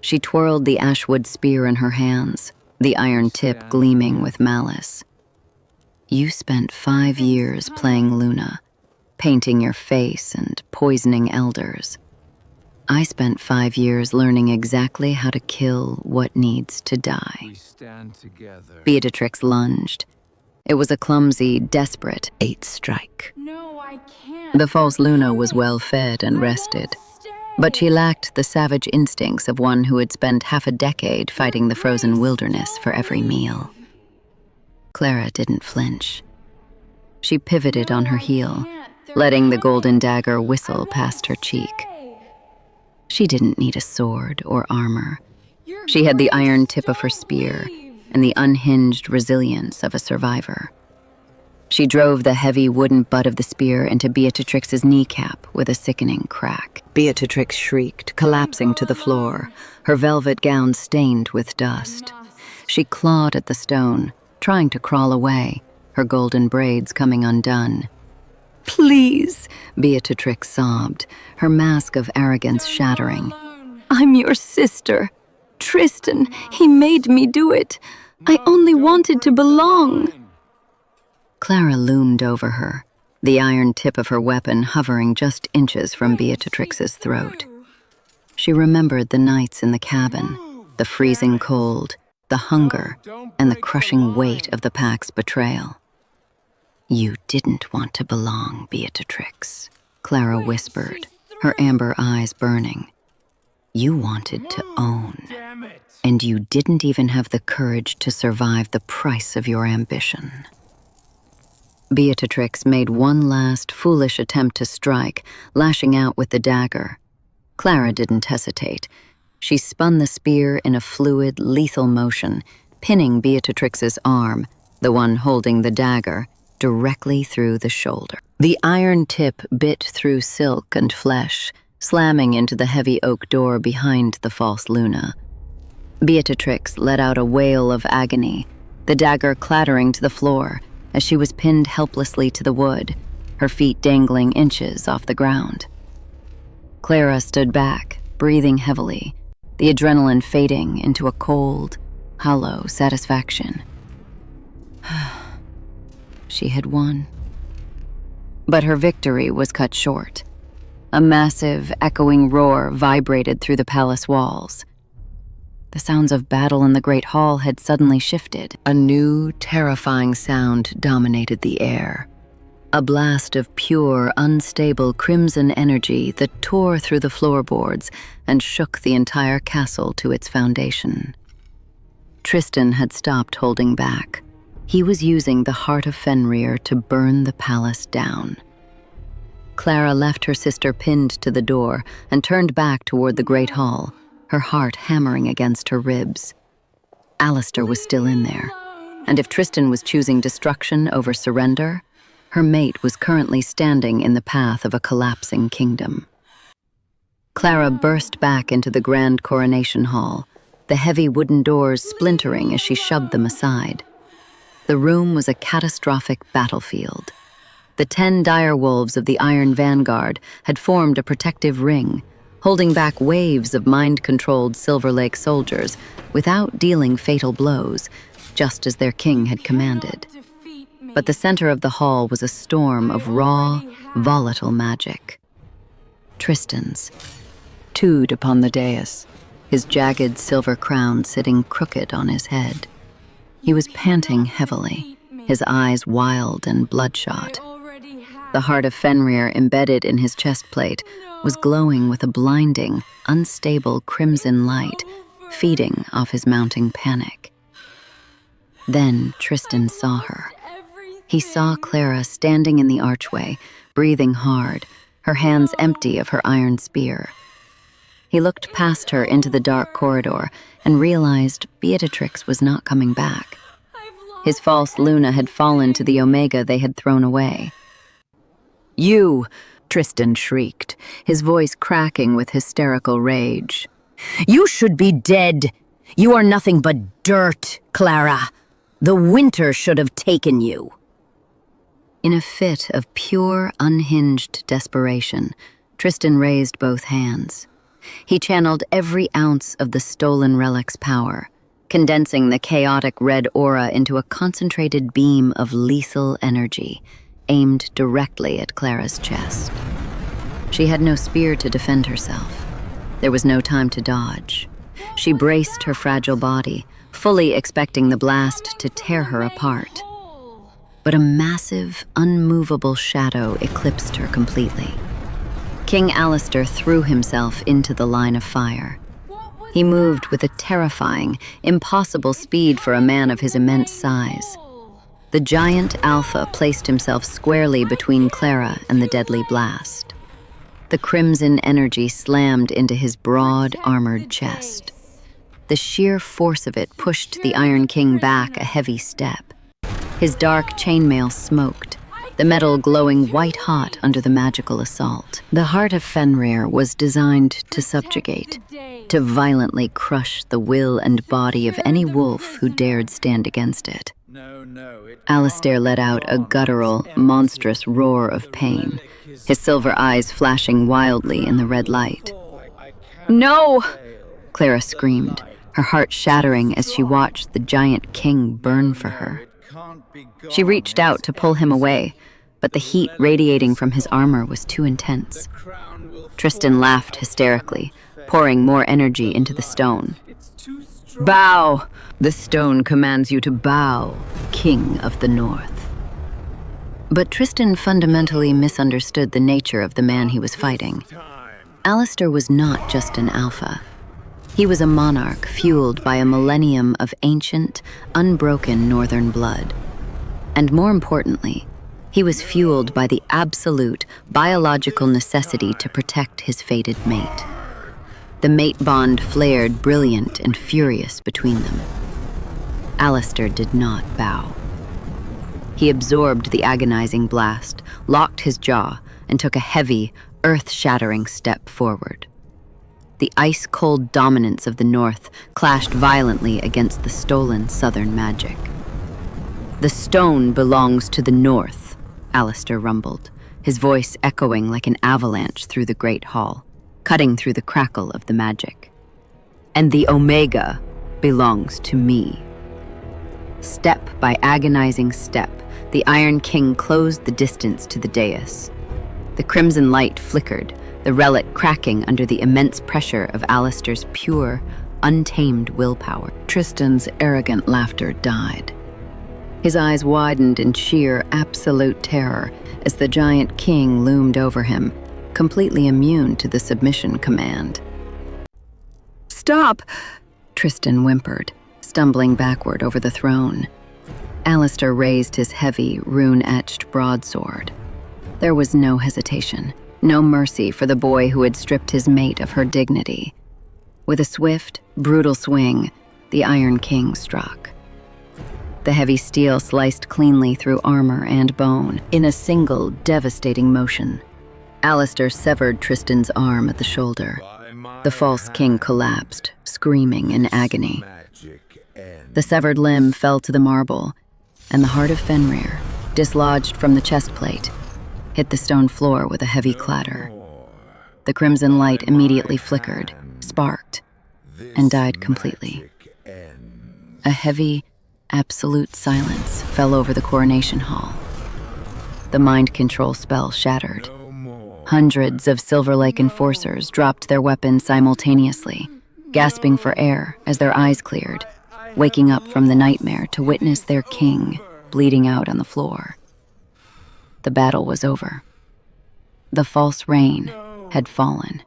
She twirled the ashwood spear in her hands, the iron tip gleaming with malice. "You spent 5 years playing Luna, painting your face and poisoning elders. I spent 5 years learning exactly how to kill what needs to die. We stand together. Beatrix lunged. It was a clumsy, desperate 8-strike. No, I can't. The false Luna was well fed and rested, but she lacked the savage instincts of one who had spent half a decade fighting the frozen wilderness for every meal. Clara didn't flinch. She pivoted on her heel, letting the golden dagger whistle past her cheek. She didn't need a sword or armor. She had the iron tip of her spear and the unhinged resilience of a survivor. She drove the heavy wooden butt of the spear into Beatrix's kneecap with a sickening crack. Beatrix shrieked, collapsing to the floor, her velvet gown stained with dust. She clawed at the stone, trying to crawl away, her golden braids coming undone. "Please," Beatrix sobbed, her mask of arrogance shattering. "I'm your sister. Tristan, he made me do it. I only wanted to belong." Clara loomed over her, the iron tip of her weapon hovering just inches from Beatrix's throat. She remembered the nights in the cabin, the freezing cold, the hunger, and the crushing weight of the pack's betrayal. "You didn't want to belong, Beatrix," Clara whispered, her amber eyes burning. "You wanted to own, and you didn't even have the courage to survive the price of your ambition." Beatrix made one last foolish attempt to strike, lashing out with the dagger. Clara didn't hesitate. She spun the spear in a fluid, lethal motion, pinning Beatrix's arm, the one holding the dagger, directly through the shoulder. The iron tip bit through silk and flesh, slamming into the heavy oak door behind the false Luna. Beatrix let out a wail of agony, the dagger clattering to the floor as she was pinned helplessly to the wood, her feet dangling inches off the ground. Clara stood back, breathing heavily, the adrenaline fading into a cold, hollow satisfaction. She had won. But her victory was cut short. A massive, echoing roar vibrated through the palace walls. The sounds of battle in the great hall had suddenly shifted. A new, terrifying sound dominated the air. A blast of pure, unstable crimson energy that tore through the floorboards and shook the entire castle to its foundation. Tristan had stopped holding back. He was using the heart of Fenrir to burn the palace down. Clara left her sister pinned to the door and turned back toward the great hall, her heart hammering against her ribs. Alistair was still in there, and if Tristan was choosing destruction over surrender, her mate was currently standing in the path of a collapsing kingdom. Clara burst back into the grand coronation hall, the heavy wooden doors splintering as she shoved them aside. The room was a catastrophic battlefield. The 10 dire wolves of the Iron Vanguard had formed a protective ring, holding back waves of mind-controlled Silver Lake soldiers without dealing fatal blows, just as their king had commanded. But the center of the hall was a storm of raw, volatile magic. Tristan's, tattooed upon the dais, his jagged silver crown sitting crooked on his head. He was panting heavily, his eyes wild and bloodshot. The heart of Fenrir embedded in his chest plate was glowing with a blinding, unstable crimson light, feeding off his mounting panic. Then Tristan saw her. He saw Clara standing in the archway, breathing hard, her hands empty of her iron spear. He looked past her into the dark corridor and realized Beatrix was not coming back. His false Luna had fallen to the Omega they had thrown away. "You!" Tristan shrieked, his voice cracking with hysterical rage. "You should be dead! You are nothing but dirt, Clara! The winter should have taken you!" In a fit of pure, unhinged desperation, Tristan raised both hands. He channeled every ounce of the stolen relic's power, condensing the chaotic red aura into a concentrated beam of lethal energy, aimed directly at Clara's chest. She had no spear to defend herself. There was no time to dodge. She braced her fragile body, fully expecting the blast to tear her apart. But a massive, unmovable shadow eclipsed her completely. King Alistair threw himself into the line of fire. He moved with a terrifying, impossible speed for a man of his immense size. The giant Alpha placed himself squarely between Clara and the deadly blast. The crimson energy slammed into his broad, armored chest. The sheer force of it pushed the Iron King back a heavy step. His dark chainmail smoked, the metal glowing white-hot under the magical assault. The heart of Fenrir was designed to subjugate, to violently crush the will and body of any wolf who dared stand against it. Alistair let out a guttural, monstrous roar of pain, his silver eyes flashing wildly in the red light. "No!" Clara screamed, her heart shattering as she watched the giant king burn for her. She reached out to pull him away, but the heat radiating from his armor was too intense. Tristan laughed hysterically, pouring more energy into the stone. "Bow! The stone commands you to bow, King of the North." But Tristan fundamentally misunderstood the nature of the man he was fighting. Alistair was not just an alpha. He was a monarch fueled by a millennium of ancient, unbroken northern blood. And more importantly, he was fueled by the absolute biological necessity to protect his fated mate. The mate bond flared brilliant and furious between them. Alistair did not bow. He absorbed the agonizing blast, locked his jaw, and took a heavy, earth-shattering step forward. The ice-cold dominance of the North clashed violently against the stolen southern magic. "The stone belongs to the North," Alistair rumbled, his voice echoing like an avalanche through the great hall, cutting through the crackle of the magic. "And the Omega belongs to me." Step by agonizing step, the Iron King closed the distance to the dais. The crimson light flickered, the relic cracking under the immense pressure of Alistair's pure, untamed willpower. Tristan's arrogant laughter died. His eyes widened in sheer, absolute terror as the giant king loomed over him, completely immune to the submission command. "Stop!" Tristan whimpered, stumbling backward over the throne. Alistair raised his heavy, rune-etched broadsword. There was no hesitation, no mercy for the boy who had stripped his mate of her dignity. With a swift, brutal swing, the Iron King struck. The heavy steel sliced cleanly through armor and bone in a single, devastating motion. Alistair severed Tristan's arm at the shoulder. The false king collapsed, screaming in agony. The severed limb fell to the marble, and the heart of Fenrir, dislodged from the chest plate, hit the stone floor with a heavy clatter. The crimson light immediately flickered, sparked, and died completely. A heavy, absolute silence fell over the Coronation Hall. The mind control spell shattered. Hundreds of Silver Lake enforcers dropped their weapons simultaneously, gasping for air as their eyes cleared, waking up from the nightmare to witness their king bleeding out on the floor. The battle was over. The false rain had fallen.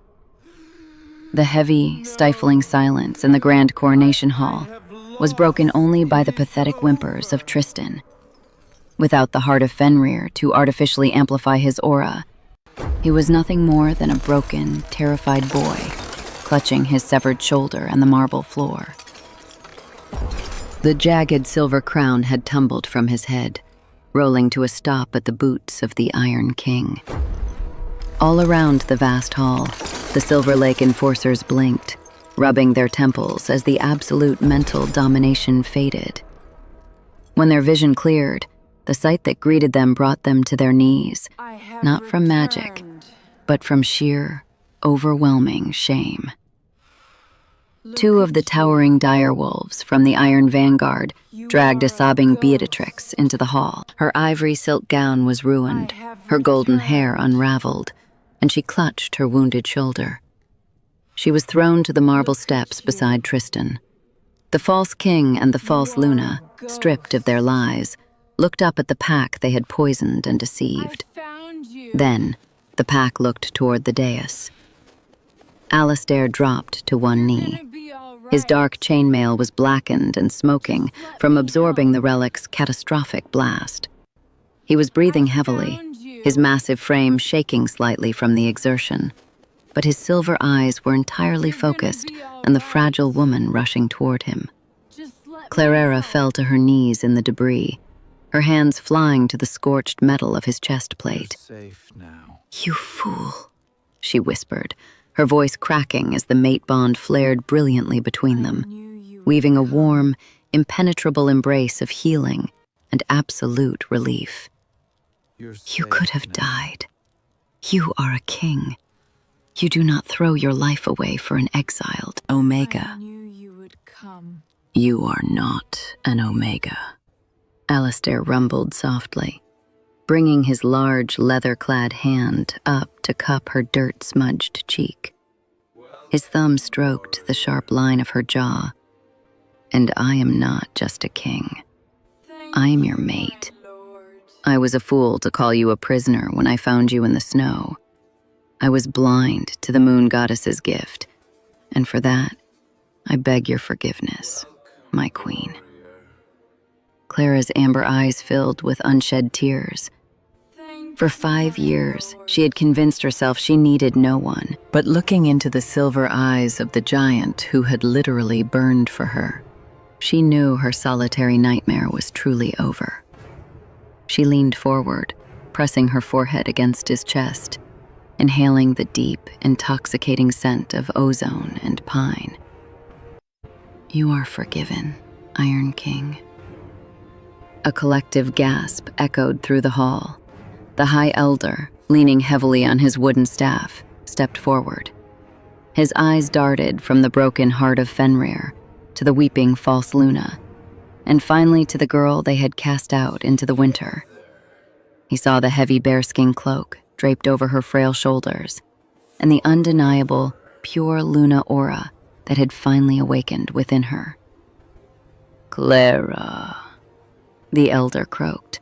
The heavy, stifling silence in the grand Coronation Hall was broken only by the pathetic whimpers of Tristan. Without the heart of Fenrir to artificially amplify his aura, he was nothing more than a broken, terrified boy, clutching his severed shoulder and the marble floor. The jagged silver crown had tumbled from his head, rolling to a stop at the boots of the Iron King. All around the vast hall, the Silver Lake enforcers blinked, rubbing their temples as the absolute mental domination faded. When their vision cleared, the sight that greeted them brought them to their knees, not from magic, but from sheer, overwhelming shame. Two of the towering direwolves from the Iron Vanguard dragged a sobbing Beatrix into the hall. Her ivory silk gown was ruined, her golden hair unraveled, and she clutched her wounded shoulder. She was thrown to the marble steps beside Tristan. The false king and the false Luna, stripped of their lies, looked up at the pack they had poisoned and deceived. Then, the pack looked toward the dais. Alistair dropped to one knee. His dark chainmail was blackened and smoking from absorbing the relic's catastrophic blast. He was breathing heavily, his massive frame shaking slightly from the exertion. But his silver eyes were entirely focused on the fragile woman rushing toward him. Claraara fell to her knees in the debris, her hands flying to the scorched metal of his chest plate. Safe now. "You fool," she whispered, her voice cracking as the mate bond flared brilliantly between them, weaving a warm, impenetrable embrace of healing and absolute relief. "You could have died. You are a king. You do not throw your life away for an exiled Omega. I knew you would come. You are not an Omega," Alistair rumbled softly, bringing his large, leather-clad hand up to cup her dirt-smudged cheek. His thumb stroked the sharp line of her jaw. "And I am not just a king. I am your mate. I was a fool to call you a prisoner when I found you in the snow. I was blind to the moon goddess's gift, and for that, I beg your forgiveness, my queen." Clara's amber eyes filled with unshed tears. For 5 years, she had convinced herself she needed no one. But looking into the silver eyes of the giant who had literally burned for her, she knew her solitary nightmare was truly over. She leaned forward, pressing her forehead against his chest, inhaling the deep, intoxicating scent of ozone and pine. "You are forgiven, Iron King." A collective gasp echoed through the hall. The High Elder, leaning heavily on his wooden staff, stepped forward. His eyes darted from the broken heart of Fenrir to the weeping false Luna, and finally to the girl they had cast out into the winter. He saw the heavy bearskin cloak draped over her frail shoulders, and the undeniable, pure Luna aura that had finally awakened within her. "Clara," the elder croaked,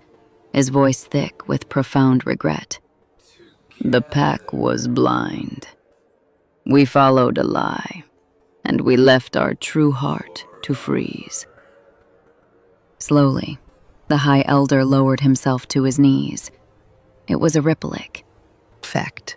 his voice thick with profound regret. "The pack was blind. We followed a lie, and we left our true heart to freeze." Slowly, the High Elder lowered himself to his knees. It was a relic. Effect.